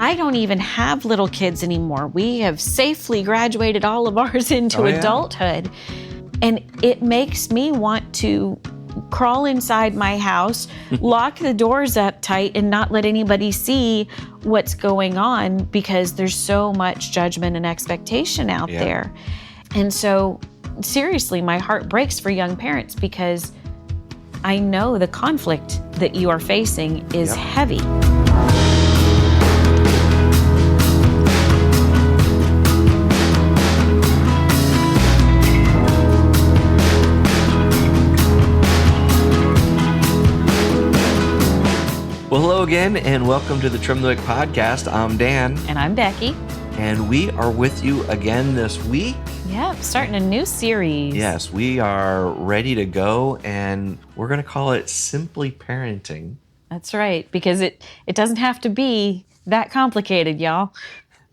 I don't even have little kids anymore. We have safely graduated all of ours into adulthood. And it makes me want to crawl inside my house, lock the doors up tight, and not let anybody see what's going on because there's so much judgment and expectation out there. And so, seriously, my heart breaks for young parents because I know the conflict that you are facing is heavy. Well, hello again, and welcome to the Trim the Wick podcast. I'm Dan. And I'm Becky. And we are with you again this week. Yep, starting a new series. Yes, we are ready to go, and we're going to call it Simply Parenting. That's right, because it doesn't have to be that complicated, y'all.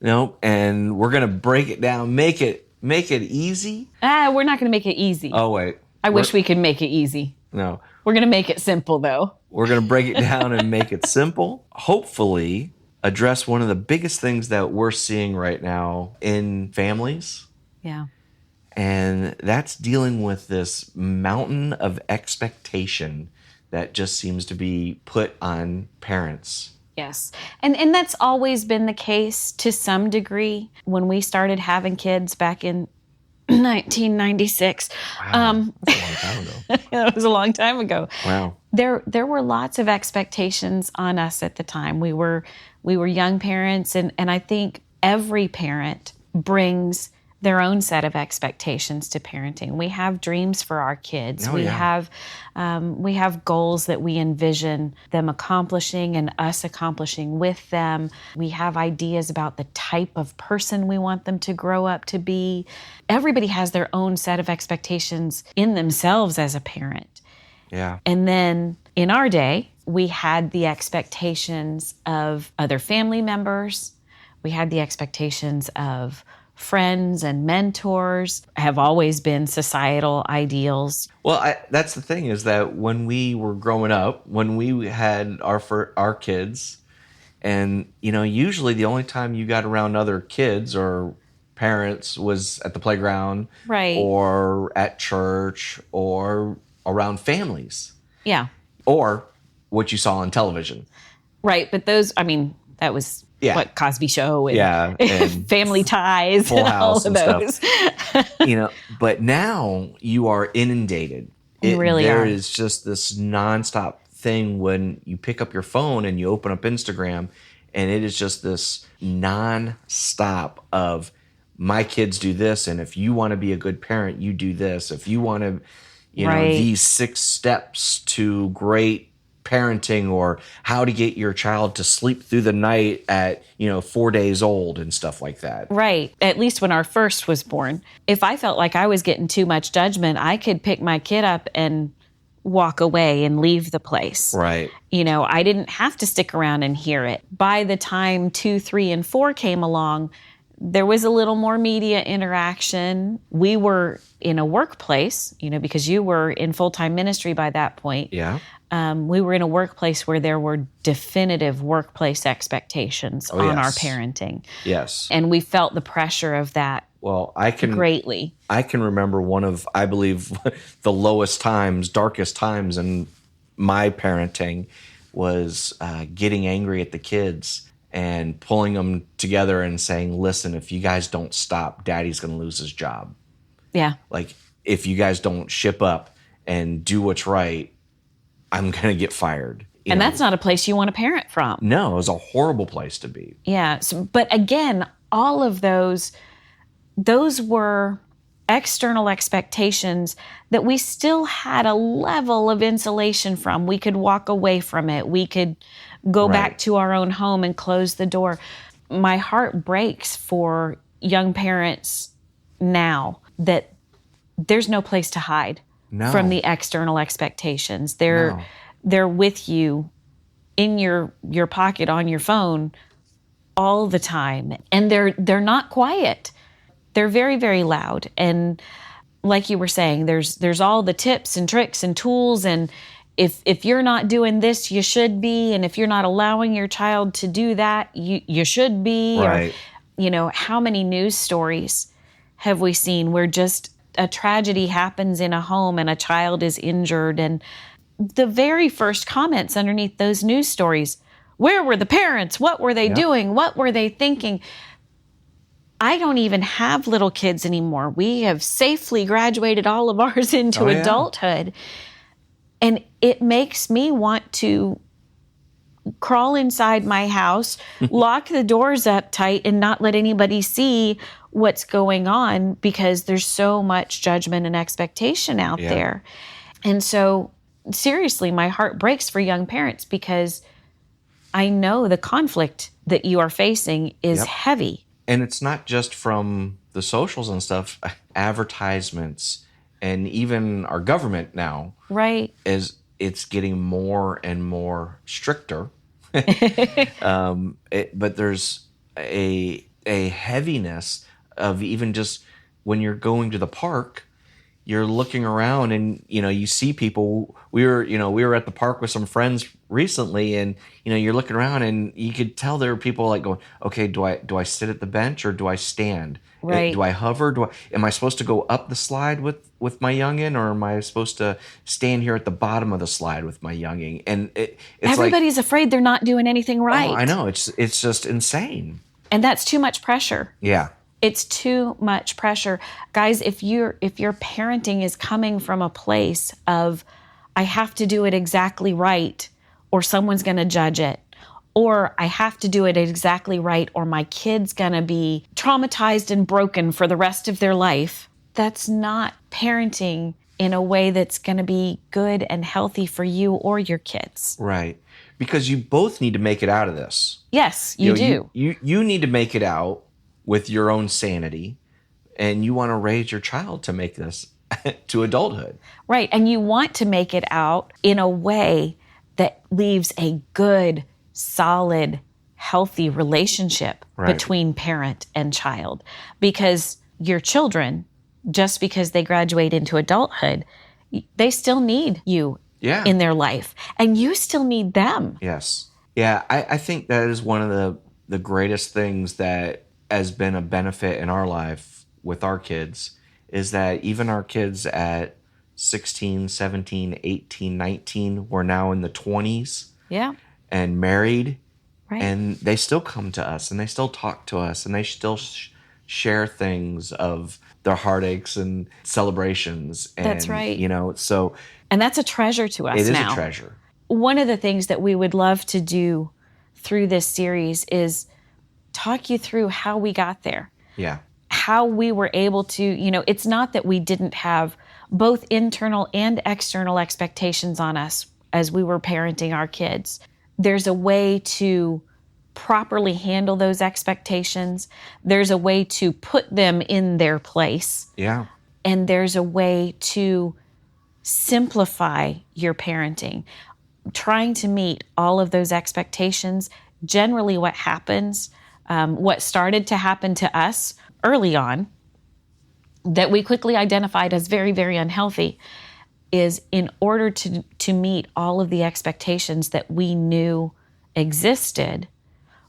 Nope, and we're going to break it down, make it easy. We're not going to make it easy. Oh, wait. I wish we could make it easy. No. We're going to make it simple, though. We're going to break it down and make it simple. Hopefully, address one of the biggest things that we're seeing right now in families. Yeah. And that's dealing with this mountain of expectation that just seems to be put on parents. Yes. And that's always been the case to some degree. When we started having kids back in 1996. Wow, that's a long time ago. It was a long time ago. Wow. There were lots of expectations on us at the time. We were young parents, and I think every parent brings their own set of expectations to parenting. We have dreams for our kids. We have goals that we envision them accomplishing and us accomplishing with them. We have ideas about the type of person we want them to grow up to be. Everybody has their own set of expectations in themselves as a parent. Yeah. And then in our day, we had the expectations of other family members. We had the expectations of friends and mentors, have always been societal ideals. Well, that's the thing, is that when we were growing up, when we had our kids, and usually the only time you got around other kids or parents was at the playground, right, or at church, or around families. Yeah. Or what you saw on television. Right, but those, that was what, Cosby Show and, and Family Ties Full and House all of those. Stuff. But now you are inundated. There is just this nonstop thing when you pick up your phone and you open up Instagram, and it is just this nonstop of my kids do this, and if you want to be a good parent, you do this. If you want to, these 6 steps to great parenting, or how to get your child to sleep through the night at 4 days old and stuff like that. Right. At least when our first was born, if I felt like I was getting too much judgment, I could pick my kid up and walk away and leave the place. Right. I didn't have to stick around and hear it. By the time 2, 3, and 4 came along, there was a little more media interaction. We were in a workplace, because you were in full-time ministry by that point. Yeah. We were in a workplace where there were definitive workplace expectations on our parenting. Yes. And we felt the pressure of that greatly. I can remember one of, I believe, the lowest times, darkest times in my parenting was getting angry at the kids and pulling them together and saying, listen, if you guys don't stop, Daddy's going to lose his job. Yeah. Like, if you guys don't ship up and do what's right, I'm going to get fired. And that's not a place you want to parent from. No, it was a horrible place to be. Yeah. But again, all of those were external expectations that we still had a level of insulation from. We could walk away from it. We could go back to our own home and close the door. My heart breaks for young parents now that there's no place to hide from the external expectations. They're with you in your pocket on your phone all the time, and they're not quiet. They're very, very loud. And like you were saying, there's all the tips and tricks and tools, and if you're not doing this, you should be. And if you're not allowing your child to do that, you should be. Right. Or, how many news stories have we seen where just a tragedy happens in a home and a child is injured? And the very first comments underneath those news stories, where were the parents? What were they doing? What were they thinking? I don't even have little kids anymore. We have safely graduated all of ours into adulthood. And it makes me want to crawl inside my house, lock the doors up tight, and not let anybody see what's going on, because there's so much judgment and expectation out there. And so, seriously, my heart breaks for young parents, because I know the conflict that you are facing is heavy. And it's not just from the socials and stuff, advertisements, and even our government now. Right. It's getting more and more stricter. But there's a heaviness of even just when you're going to the park, you're looking around and, you see people. We were at the park with some friends recently, and, you're looking around and you could tell there were people like going, okay, do I sit at the bench or do I stand? Right. Do I hover? Am I supposed to go up the slide with my youngin, or am I supposed to stand here at the bottom of the slide with my youngin? And it's everybody's afraid they're not doing anything right. Oh, I know. It's just insane. And that's too much pressure. Yeah. It's too much pressure. Guys, if your parenting is coming from a place of, I have to do it exactly right, or someone's going to judge it, or I have to do it exactly right, or my kid's going to be traumatized and broken for the rest of their life, that's not parenting in a way that's going to be good and healthy for you or your kids. Right. Because you both need to make it out of this. Yes, you do. You need to make it out with your own sanity, and you want to raise your child to make this to adulthood. Right. And you want to make it out in a way that leaves a good, solid, healthy relationship between parent and child. Because your children, just because they graduate into adulthood, they still need you in their life. And you still need them. Yes. Yeah, I think that is one of the greatest things that has been a benefit in our life with our kids, is that even our kids at 16, 17, 18, 19, we're now in the 20s and married, and they still come to us and they still talk to us and they still share things of their heartaches and celebrations. And, that's right. So. And that's a treasure to us now. It is a treasure. One of the things that we would love to do through this series is talk you through how we got there. Yeah. How we were able to, it's not that we didn't have both internal and external expectations on us as we were parenting our kids. There's a way to properly handle those expectations. There's a way to put them in their place. Yeah. And there's a way to simplify your parenting. Trying to meet all of those expectations, generally what happens, what started to happen to us early on, that we quickly identified as very, very unhealthy, is in order to meet all of the expectations that we knew existed,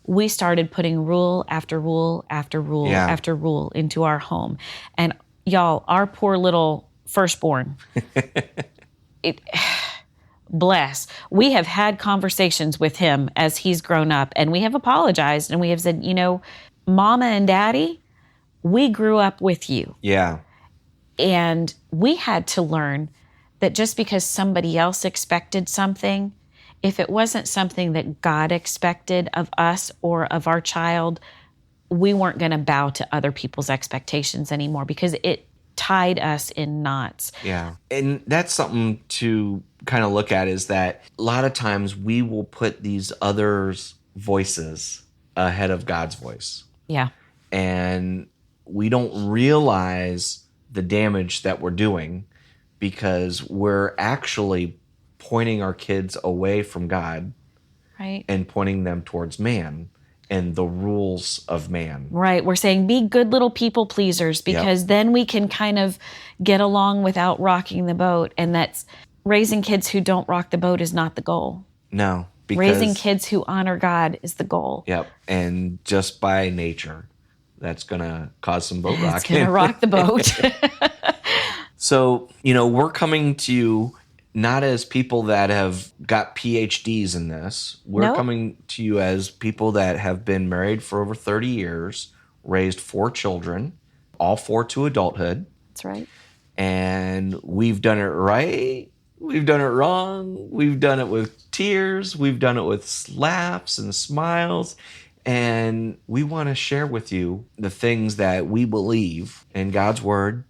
we started putting rule after rule after rule after rule into our home. And y'all, our poor little firstborn, bless. We have had conversations with him as he's grown up, and we have apologized, and we have said, Mama and Daddy, we grew up with you. Yeah. And we had to learn that just because somebody else expected something, if it wasn't something that God expected of us or of our child, we weren't going to bow to other people's expectations anymore, because it tied us in knots. Yeah. And that's something to kind of look at, is that a lot of times we will put these others' voices ahead of God's voice. Yeah. And we don't realize the damage that we're doing, because we're actually pointing our kids away from God, right, and pointing them towards man and the rules of man. Right. We're saying be good little people pleasers, because then we can kind of get along without rocking the boat. And that's raising kids who don't rock the boat is not the goal. No. Because, raising kids who honor God is the goal. Yep. And just by nature, that's going to cause some boat rocking. It's going to rock the boat. So, we're coming to you not as people that have got PhDs in this. We're coming to you as people that have been married for over 30 years, raised 4 children, all 4 to adulthood. That's right. And we've done it right. We've done it wrong. We've done it with tears. We've done it with laughs and smiles. And we want to share with you the things that we believe in God's word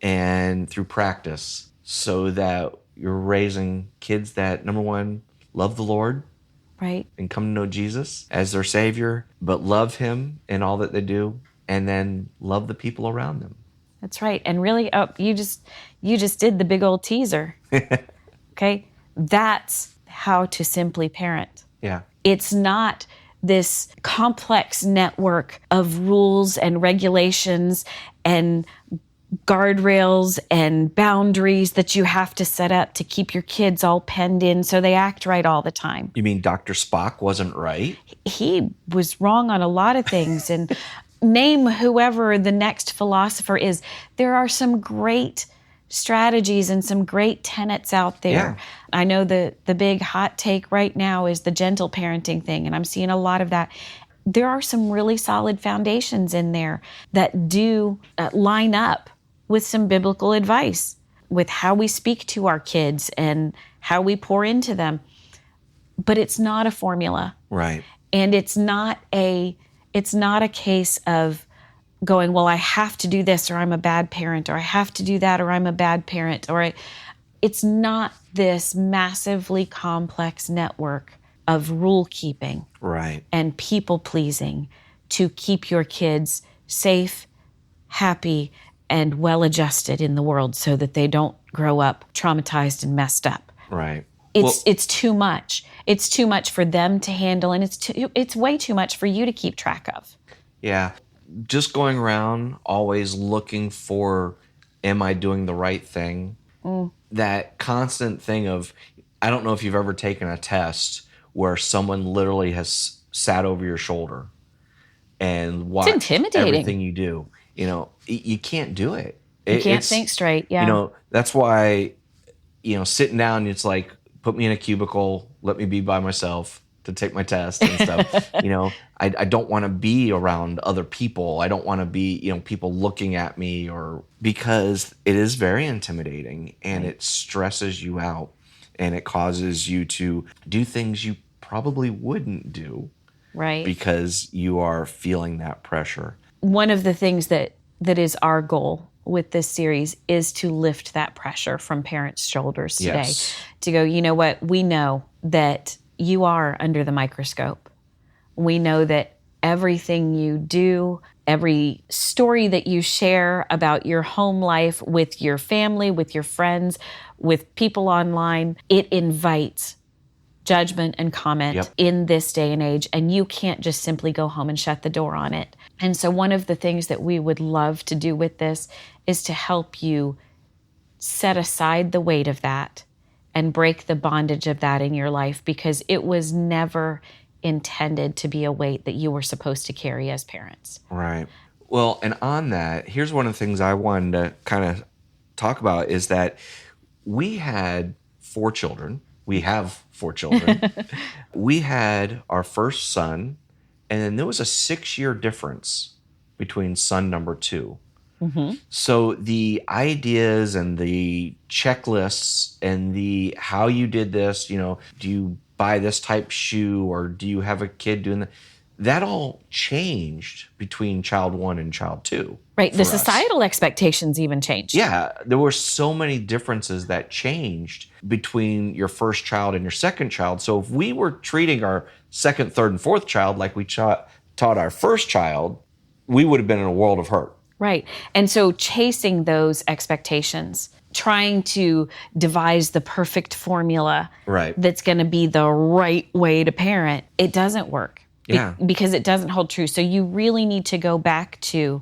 and through practice so that you're raising kids that, number one, love the Lord. Right. And come to know Jesus as their Savior, but love Him in all that they do, and then love the people around them. That's right. And really, you just did the big old teaser. Okay? That's how to simply parent. Yeah. It's not this complex network of rules and regulations and guardrails and boundaries that you have to set up to keep your kids all penned in so they act right all the time. You mean Dr. Spock wasn't right? He was wrong on a lot of things. And name whoever the next philosopher is. There are some great strategies and some great tenets out there. Yeah. I know the big hot take right now is the gentle parenting thing, and I'm seeing a lot of that. There are some really solid foundations in there that do line up with some biblical advice, with how we speak to our kids and how we pour into them. But it's not a formula. Right. And it's not a case of going, well, I have to do this or I'm a bad parent, or I have to do that or I'm a bad parent, it's not this massively complex network of rule keeping, right, and people pleasing to keep your kids safe, happy, and well adjusted in the world so that they don't grow up traumatized and messed up. Right. It's too much. It's too much for them to handle, and it's way too much for you to keep track of. Yeah. Just going around always looking for, am I doing the right thing? That constant thing of, I don't know if you've ever taken a test where someone literally has sat over your shoulder and watched everything you do. You can't do it. You can't think straight. Yeah. That's why, sitting down, it's like, put me in a cubicle, let me be by myself to take my test and stuff. I don't want to be around other people. I don't want to be, people looking at me, or because it is very intimidating and it stresses you out and it causes you to do things you probably wouldn't do. Right. Because you are feeling that pressure. One of the things that is our goal with this series is to lift that pressure from parents' shoulders today. Yes. To go, you know what? We know that you are under the microscope. We know that everything you do, every story that you share about your home life with your family, with your friends, with people online, it invites judgment and comment in this day and age, and you can't just simply go home and shut the door on it. And so one of the things that we would love to do with this is to help you set aside the weight of that and break the bondage of that in your life, because it was never intended to be a weight that you were supposed to carry as parents. Right. Well, and on that, here's one of the things I wanted to kind of talk about is that we had 4 children. We have 4 children. We had our first son, and then there was a 6-year difference between son number 2. Mm-hmm. So the ideas and the checklists and the how you did this, do you buy this type shoe, or do you have a kid doing that? That all changed between child 1 and child 2. Right. The societal expectations even changed. Yeah. There were so many differences that changed between your first child and your second child. So if we were treating our second, third, and fourth child like we taught our first child, we would have been in a world of hurt. Right. And so chasing those expectations, trying to devise the perfect formula that's going to be the right way to parent, it doesn't work. Yeah. Because it doesn't hold true. So you really need to go back to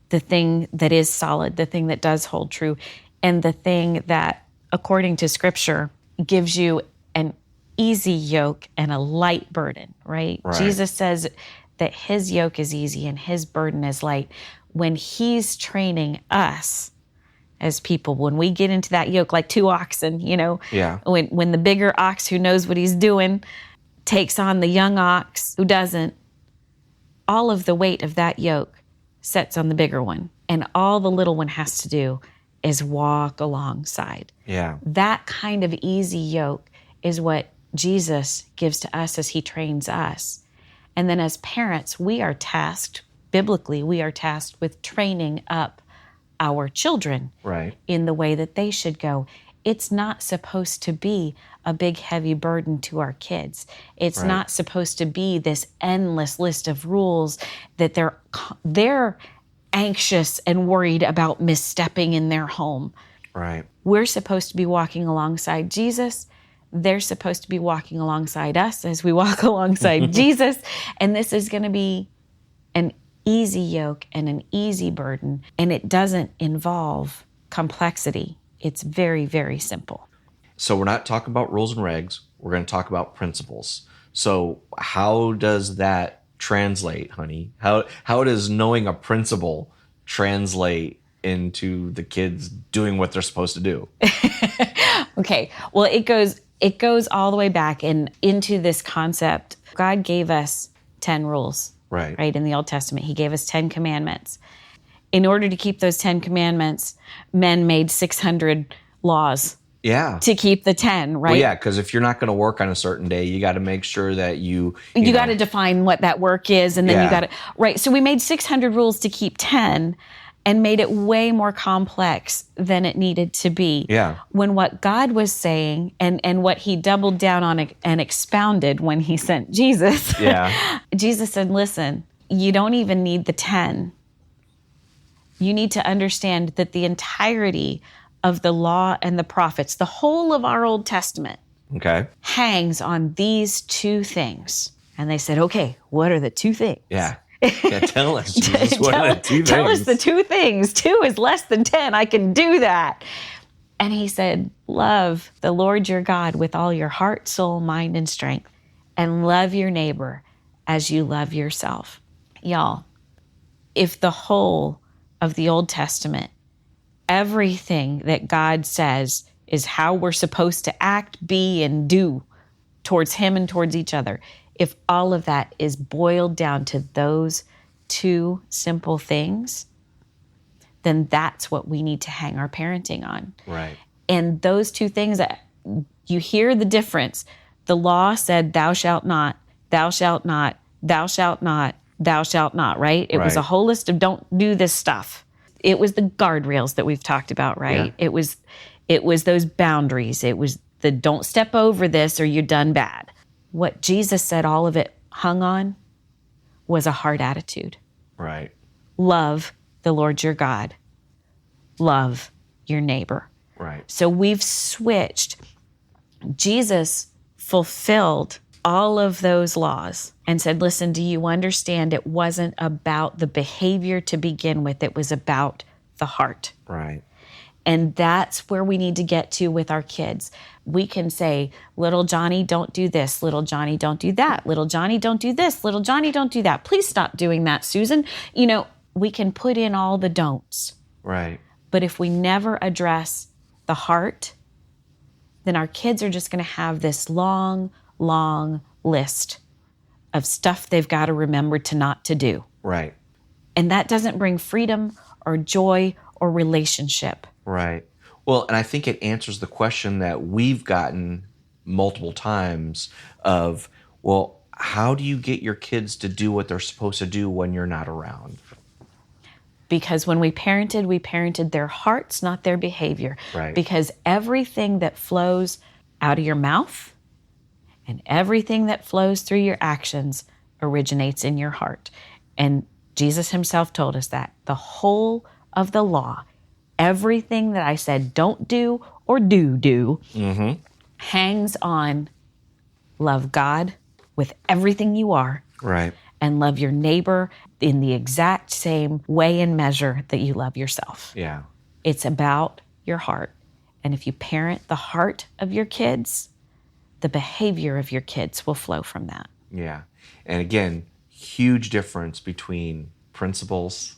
the thing that is solid, the thing that does hold true, and the thing that according to Scripture, gives you an easy yoke and a light burden, right? Jesus says that his yoke is easy and his burden is light. When he's training us as people, when we get into that yoke, like two oxen, when the bigger ox who knows what he's doing takes on the young ox who doesn't, all of the weight of that yoke sets on the bigger one. And all the little one has to do is walk alongside. Yeah. That kind of easy yoke is what Jesus gives to us as he trains us. And then as parents, we are tasked with training up our children in the way that they should go. It's not supposed to be a big, heavy burden to our kids. It's not supposed to be this endless list of rules that they're anxious and worried about misstepping in their home. Right. We're supposed to be walking alongside Jesus. They're supposed to be walking alongside us as we walk alongside Jesus. And this is going to be an easy yoke and an easy burden. And it doesn't involve complexity. It's very, very simple. So we're not talking about rules and regs. We're going to talk about principles. So how does that translate, honey? How does knowing a principle translate into the kids doing what they're supposed to do? Okay. Well, it goes all the way back into this concept. God gave us 10 rules. Right. In the Old Testament, he gave us 10 commandments. In order to keep those 10 commandments, men made 600 laws. Yeah. To keep the 10, right? Well, yeah, because if you're not going to work on a certain day, you got to make sure that you got to define what that work is, and then you got to, right? So we made 600 rules to keep 10 and made it way more complex than it needed to be. Yeah. When what God was saying and what he doubled down on and expounded when he sent Jesus. Yeah. Jesus said, listen, you don't even need the 10. You need to understand that the entirety of the law and the prophets, the whole of our Old Testament, hangs on these two things. And they said, okay, what are the two things? Yeah. Tell us, Jesus, what are the two things? Tell us the two things. 2 is less than 10. I can do that. And he said, love the Lord your God with all your heart, soul, mind, and strength, and love your neighbor as you love yourself. Y'all, if the whole of the Old Testament, everything that God says is how we're supposed to act, be, and do towards him and towards each other, if all of that is boiled down to those two simple things, then that's what we need to hang our parenting on. Right. And those two things, you hear the difference. The law said, thou shalt not, thou shalt not, thou shalt not, thou shalt not, right? It was a whole list of don't do this stuff. It was the guardrails that we've talked about, right? Yeah. It was those boundaries. It was the don't step over this or you're done bad. What Jesus said all of it hung on was a heart attitude. Right. Love the Lord your God. Love your neighbor. Right. So we've switched. Jesus fulfilled all of those laws and said, listen, do you understand it wasn't about the behavior to begin with, it was about the heart. Right. And that's where we need to get to with our kids. We can say, little Johnny, don't do this. Little Johnny, don't do that. Little Johnny, don't do this. Little Johnny, don't do that. Please stop doing that, Susan. We can put in all the don'ts. Right. But if we never address the heart, then our kids are just going to have this long list of stuff they've got to remember to not to do. Right. And that doesn't bring freedom or joy or relationship. Right. Well, and I think it answers the question that we've gotten multiple times of, well, how do you get your kids to do what they're supposed to do when you're not around? Because when we parented their hearts, not their behavior. Right. Because everything that flows out of your mouth and everything that flows through your actions originates in your heart. And Jesus himself told us that. The whole of the law, everything that I said don't do or do, hangs on love God with everything you are. Right. And love your neighbor in the exact same way and measure that you love yourself. Yeah. It's about your heart. And if you parent the heart of your kids, the behavior of your kids will flow from that. Yeah. And again, huge difference between principles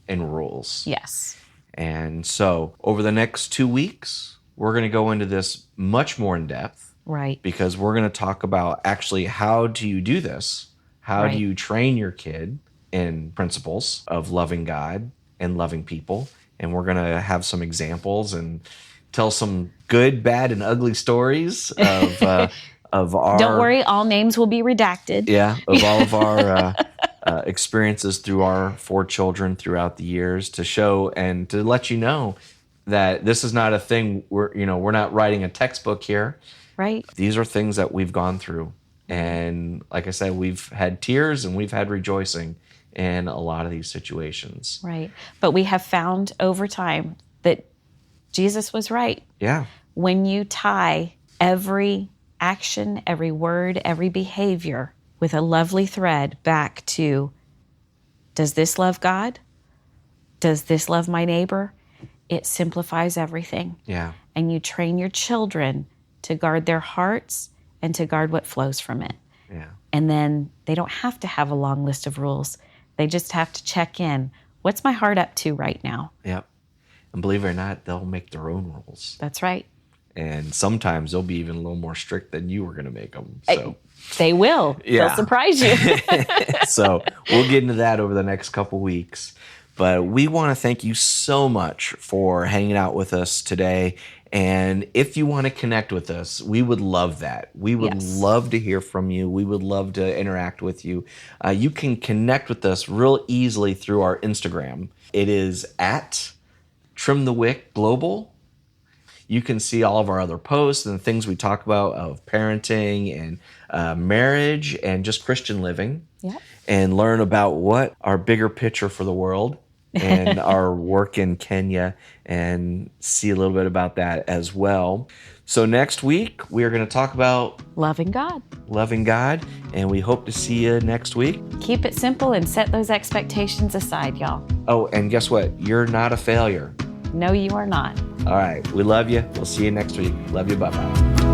and rules. Yes. And so over the next 2 weeks, we're going to go into this much more in depth. Right. Because we're going to talk about actually how do you do this? How do you train your kid in principles of loving God and loving people? And we're going to have some examples and tell some good, bad, and ugly stories of our... Don't worry, all names will be redacted. Yeah, of all of our experiences through our 4 children throughout the years, to show and to let you know that this is not a thing we're not writing a textbook here. Right. These are things that we've gone through. And like I said, we've had tears and we've had rejoicing in a lot of these situations. Right. But we have found over time that Jesus was right. Yeah. When you tie every action, every word, every behavior with a lovely thread back to, does this love God? Does this love my neighbor? It simplifies everything. Yeah. And you train your children to guard their hearts and to guard what flows from it. Yeah. And then they don't have to have a long list of rules. They just have to check in. What's my heart up to right now? Yep. And believe it or not, they'll make their own rules. That's right. And sometimes they'll be even a little more strict than you were going to make them. So they will. Yeah. They'll surprise you. So we'll get into that over the next couple weeks. But we want to thank you so much for hanging out with us today. And if you want to connect with us, we would love that. We would love to hear from you. We would love to interact with you. You can connect with us real easily through our Instagram. It is at Trim the Wick Global. You can see all of our other posts and the things we talk about of parenting and marriage and just Christian living. Yep. And learn about what our bigger picture for the world and our work in Kenya, and see a little bit about that as well. So next week, we are going to talk about loving God. Loving God, and we hope to see you next week. Keep it simple and set those expectations aside, y'all. Oh, and guess what? You're not a failure. No, you are not. All right. We love you. We'll see you next week. Love you. Bye-bye.